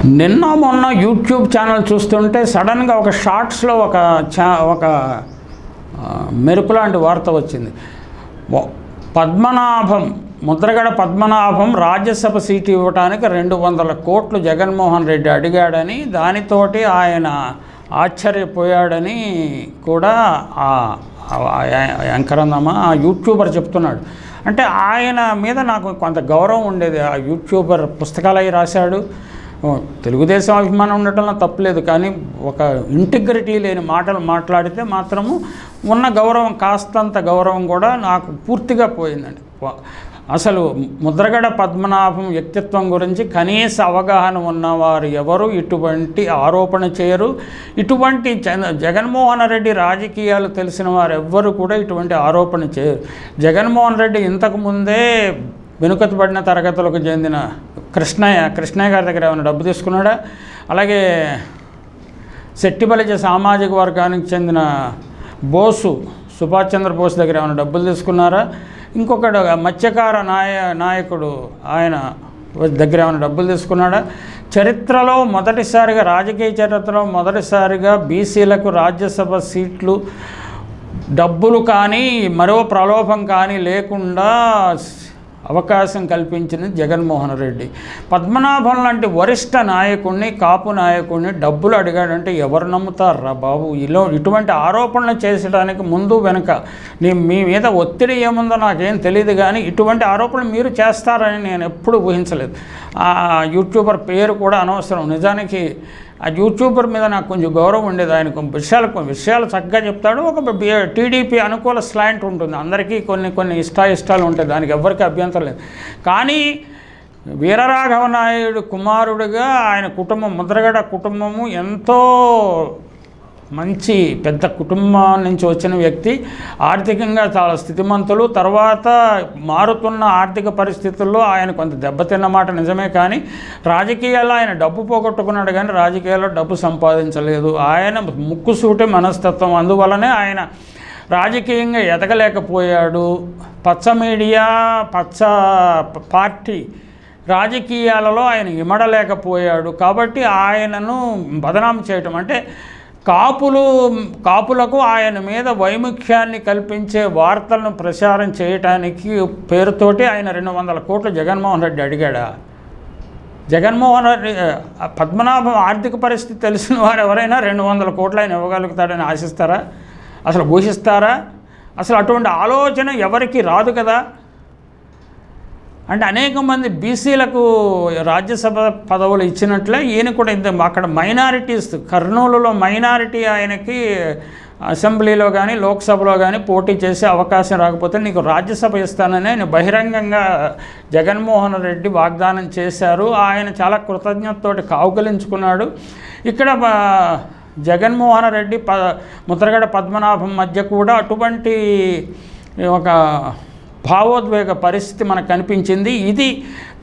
నిన్న మొన్న YouTube channel చూస్తుంటే సడన్గా ఒక షార్ట్స్లో ఒక మెరుపు లాంటి వార్త వచ్చింది. పద్మనాభం ముద్రగడ పద్మనాభం రాజ్యసభ సీటు ఇవ్వడానికి 200 కోట్లు జగన్మోహన్ రెడ్డి అడిగాడని, దానితోటి ఆయన ఆశ్చర్యపోయాడని కూడా యాంకరన్నమా ఆ యూట్యూబర్ చెప్తున్నాడు. అంటే ఆయన మీద నాకు కొంత గౌరవం ఉండేది. ఆ యూట్యూబర్ పుస్తకాలు అవి రాశాడు. తెలుగుదేశం అభిమానం ఉండటంలో తప్పులేదు, కానీ ఒక ఇంటిగ్రిటీ లేని మాటలు మాట్లాడితే మాత్రము ఉన్న గౌరవం కాస్తంత గౌరవం కూడా నాకు పూర్తిగా పోయిందండి. అసలు ముద్రగడ పద్మనాభం వ్యక్తిత్వం గురించి కనీస అవగాహన ఉన్నవారు ఎవరు ఇటువంటి ఆరోపణ చేయరు. ఇటువంటి జగన్మోహన్ రెడ్డి రాజకీయాలు తెలిసిన వారు ఎవ్వరు కూడా ఇటువంటి ఆరోపణ చేయరు. జగన్మోహన్ రెడ్డి ఇంతకుముందే వెనుకబడిన తరగతులకు చెందిన కృష్ణయ్య గారి దగ్గర ఏమైనా డబ్బు తీసుకున్నాడా? అలాగే శెట్టిబలిజ సామాజిక వర్గానికి చెందిన సుభాష్ చంద్రబోస్ దగ్గర ఏమైనా డబ్బులు తీసుకున్నారా? ఇంకొకడు మత్స్యకార నాయకుడు ఆయన దగ్గర ఏమైనా డబ్బులు తీసుకున్నాడా? రాజకీయ చరిత్రలో మొదటిసారిగా బీసీలకు రాజ్యసభ సీట్లు డబ్బులు కానీ మరో ప్రలోభం కానీ లేకుండా అవకాశం కల్పించింది జగన్మోహన్ రెడ్డి. పద్మనాభం లాంటి వరిష్ఠ నాయకుడిని, కాపు నాయకుడిని డబ్బులు అడిగాడంటే ఎవరు నమ్ముతారా బాబు? ఇటువంటి ఆరోపణలు చేసడానికి ముందు వెనుక మీ మీద ఒత్తిడి ఏముందో నాకేం తెలియదు, కానీ ఇటువంటి ఆరోపణలు మీరు చేస్తారని నేను ఎప్పుడు ఊహించలేదు. ఆ యూట్యూబర్ పేరు కూడా అనవసరం. నిజానికి ఆ యూట్యూబర్ మీద నాకు కొంచెం గౌరవం ఉండేది. ఆయన విషయాలు చక్కగా చెప్తాడు. ఒక టీడీపీ అనుకూల స్లాంట్ ఉంటుంది. అందరికీ కొన్ని ఇష్టాలు ఉంటాయి, దానికి ఎవరికి అభ్యంతరం లేదు. కానీ వీరరాఘవ నాయుడు కుమారుడిగా ఆయన కుటుంబం, ముద్రగడ కుటుంబము ఎంతో మంచి పెద్ద కుటుంబం నుంచి వచ్చిన వ్యక్తి, ఆర్థికంగా చాలా స్థితిమంతులు. తర్వాత మారుతున్న ఆర్థిక పరిస్థితుల్లో ఆయన కొంత దెబ్బతిన్నమాట నిజమే, కానీ రాజకీయాల్లో ఆయన డబ్బు పోగొట్టుకున్నాడు, కానీ రాజకీయాల్లో డబ్బు సంపాదించలేదు. ఆయన ముక్కుసూటి మనస్తత్వం, అందువలనే ఆయన రాజకీయంగా ఎదగలేకపోయాడు. పచ్చ మీడియా, పచ్చ పార్టీ రాజకీయాలలో ఆయన ఇమడలేకపోయాడు. కాబట్టి ఆయనను బదనాం చేయటం అంటే కాపులకు ఆయన మీద వైముఖ్యాన్ని కల్పించే వార్తలను ప్రచారం చేయటానికి పేరుతోటి ఆయన 200 కోట్లు జగన్మోహన్ రెడ్డి అడిగాడా? జగన్మోహన్ రెడ్డి పద్మనాభం ఆర్థిక పరిస్థితి తెలిసిన వారు ఎవరైనా 200 కోట్లు ఆయన ఇవ్వగలుగుతాడని ఆశిస్తారా? అసలు ఊహిస్తారా? అసలు అటువంటి ఆలోచన ఎవరికి రాదు కదా. అంటే అనేక మంది బీసీలకు రాజ్యసభ పదవులు ఇచ్చినట్లే ఈయన కూడా అక్కడ మైనారిటీస్, కర్నూలులో మైనారిటీ ఆయనకి అసెంబ్లీలో కానీ లోక్సభలో కానీ పోటీ చేసే అవకాశం రాకపోతే నీకు రాజ్యసభ ఇస్తానని ఆయన బహిరంగంగా జగన్మోహన్ రెడ్డి వాగ్దానం చేశారు. ఆయన చాలా కృతజ్ఞతతోటి కౌగిలించుకున్నాడు. ఇక్కడ జగన్మోహన్ రెడ్డి ముద్రగడ పద్మనాభం మధ్య కూడా అటువంటి ఒక భావోద్వేగ పరిస్థితి మనకు కనిపించింది. ఇది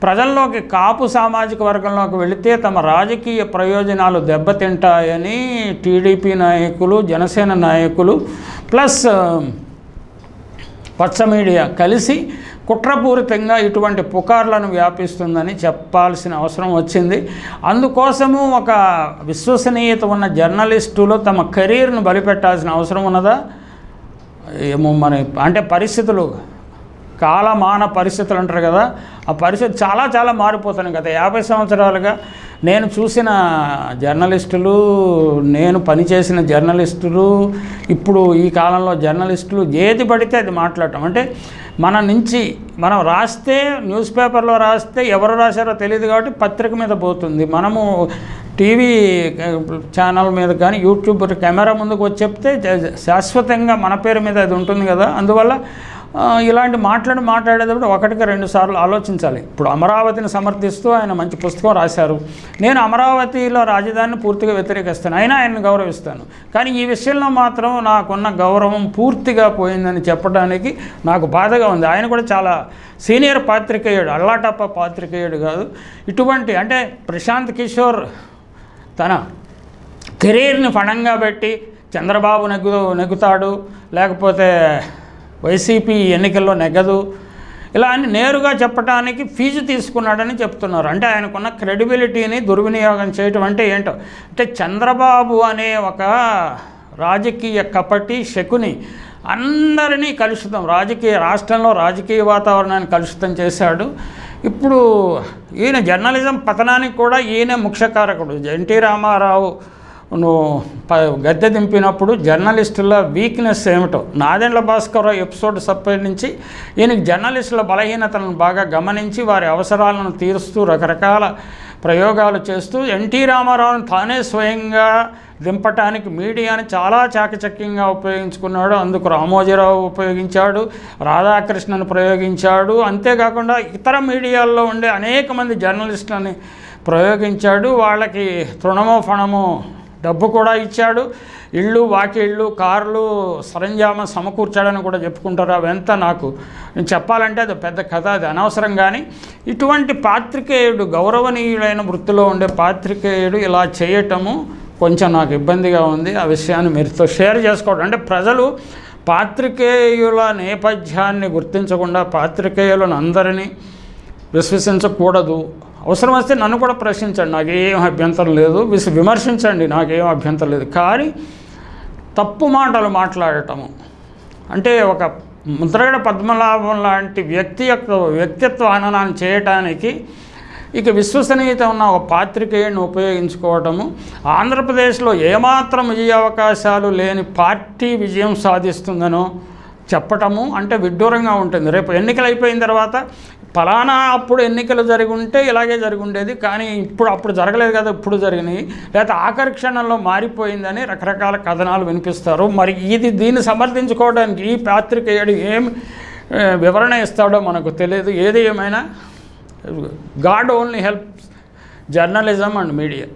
ప్రజల్లోకి, కాపు సామాజిక వర్గంలోకి వెళితే తమ రాజకీయ ప్రయోజనాలు దెబ్బతింటాయని టీడీపీ నాయకులు, జనసేన నాయకులు ప్లస్ పచ్చ మీడియా కలిసి కుట్రపూరితంగా ఇటువంటి పుకార్లను వ్యాపిస్తుందని చెప్పాల్సిన అవసరం వచ్చింది. అందుకోసము ఒక విశ్వసనీయత ఉన్న జర్నలిస్టులు తమ కెరీర్ను బలిపెట్టాల్సిన అవసరం ఉన్నదా ఏమో. అంటే పరిస్థితులు, కాలమాన పరిస్థితులు అంటారు కదా, ఆ పరిస్థితి చాలా మారిపోతున్నాయి. గత 50 సంవత్సరాలుగా నేను చూసిన జర్నలిస్టులు, నేను పనిచేసిన జర్నలిస్టులు, ఇప్పుడు ఈ కాలంలో జర్నలిస్టులు ఏది పడితే అది మాట్లాడటం. అంటే మనం రాస్తే, న్యూస్ పేపర్లో రాస్తే ఎవరు రాశారో తెలియదు కాబట్టి పత్రిక మీద పోతుంది. మనము టీవీ ఛానల్ మీద కానీ యూట్యూబ్ కెమెరా ముందుకు వచ్చి చెప్తే శాశ్వతంగా మన పేరు మీద అది ఉంటుంది కదా. అందువల్ల ఇలాంటి మాట్లాడేటప్పుడు 1-2 సార్లు ఆలోచించాలి. ఇప్పుడు అమరావతిని సమర్థిస్తూ ఆయన మంచి పుస్తకం రాశారు. నేను అమరావతిలో రాజధానిని పూర్తిగా వ్యతిరేకిస్తాను, అయినా ఆయన్ని గౌరవిస్తాను. కానీ ఈ విషయంలో మాత్రం నాకున్న గౌరవం పూర్తిగా పోయిందని చెప్పడానికి నాకు బాధగా ఉంది. ఆయన కూడా చాలా సీనియర్ పాత్రికేయుడు, అల్లాటప్ప పాత్రికేయుడు కాదు. ఇటువంటి అంటే ప్రశాంత్ కిషోర్ తన కెరీర్ని ఫణంగా పెట్టి చంద్రబాబు నెగ్గుతాడు, లేకపోతే వైసీపీ ఎన్నికల్లో నెగ్గదు, ఇలా అని నేరుగా చెప్పడానికి ఫీజు తీసుకున్నాడని చెప్తున్నారు. అంటే ఆయనకున్న క్రెడిబిలిటీని దుర్వినియోగం చేయటం అంటే ఏంటో, అంటే చంద్రబాబు అనే ఒక రాజకీయ కపటి శకుని అందరినీ కలుషితం, రాష్ట్రంలో రాజకీయ వాతావరణాన్ని కలుషితం చేశాడు. ఇప్పుడు ఈయన జర్నలిజం పతనానికి కూడా ఈయన ముఖ్య కారకుడు. ఎన్టీ రామారావు గద్దె దింపినప్పుడు జర్నలిస్టుల వీక్నెస్ ఏమిటో, నాదెండ్ల భాస్కర్ ఎపిసోడ్ సప్పటి నుంచి ఈయనకి జర్నలిస్టుల బలహీనతలను బాగా గమనించి వారి అవసరాలను తీరుస్తూ రకరకాల ప్రయోగాలు చేస్తూ ఎన్టీ రామారావుని తానే స్వయంగా దింపటానికి మీడియాని చాలా చాకచక్యంగా ఉపయోగించుకున్నాడు. అందుకు రామోజీరావు ఉపయోగించాడు, రాధాకృష్ణను ప్రయోగించాడు, అంతేకాకుండా ఇతర మీడియాల్లో ఉండే అనేక మంది జర్నలిస్టులని ప్రయోగించాడు. వాళ్ళకి తృణమో ఫణమో డబ్బు కూడా ఇచ్చాడు, ఇళ్ళు వాకిళ్ళు కార్లు సరంజామా సమకూర్చాడని కూడా చెప్పుకుంటారు. అవంతా నాకు చెప్పాలంటే అది పెద్ద కథ, అది అనవసరం. కానీ ఇటువంటి పాత్రికేయుడు, గౌరవనీయుడైన వృత్తిలో ఉండే పాత్రికేయుడు ఇలా చేయటము కొంచెం నాకు ఇబ్బందిగా ఉంది. ఆ విషయాన్ని మీరుతో షేర్ చేసుకోవడం, అంటే ప్రజలు పాత్రికేయుల నేపథ్యాన్ని గుర్తించకుండా పాత్రికేయులను అందరినీ విశ్వసించకూడదు. అవసరం వస్తే నన్ను కూడా ప్రశ్నించండి, నాకేం అభ్యంతరం లేదు, విమర్శించండి, నాకేం అభ్యంతరం లేదు. కానీ తప్పు మాటలు మాట్లాడటము, అంటే ఒక ముద్రగడ పద్మనాభం లాంటి వ్యక్తి యొక్క వ్యక్తిత్వ హననాన్ని చేయటానికి ఇక విశ్వసనీయత ఉన్న ఒక పాత్రికేయుడిని ఉపయోగించుకోవటము, ఆంధ్రప్రదేశ్లో ఏమాత్రం విజయ అవకాశాలు లేని పార్టీ విజయం సాధిస్తుందనో చెప్పటము అంటే విడ్డూరంగా ఉంటుంది. రేపు ఎన్నికలు అయిపోయిన తర్వాత ఫలానా అప్పుడు ఎన్నికలు జరిగి ఉంటే ఇలాగే జరిగి ఉండేది, కానీ అప్పుడు జరగలేదు కదా, ఇప్పుడు జరిగినాయి, లేకపోతే ఆఖరి క్షణంలో మారిపోయిందని రకరకాల కథనాలు వినిపిస్తారు. మరి దీన్ని సమర్థించుకోవడానికి ఈ పాత్రికేయుడు ఏం వివరణ ఇస్తాడో మనకు తెలియదు. ఏది ఏమైనా God only helps journalism and media.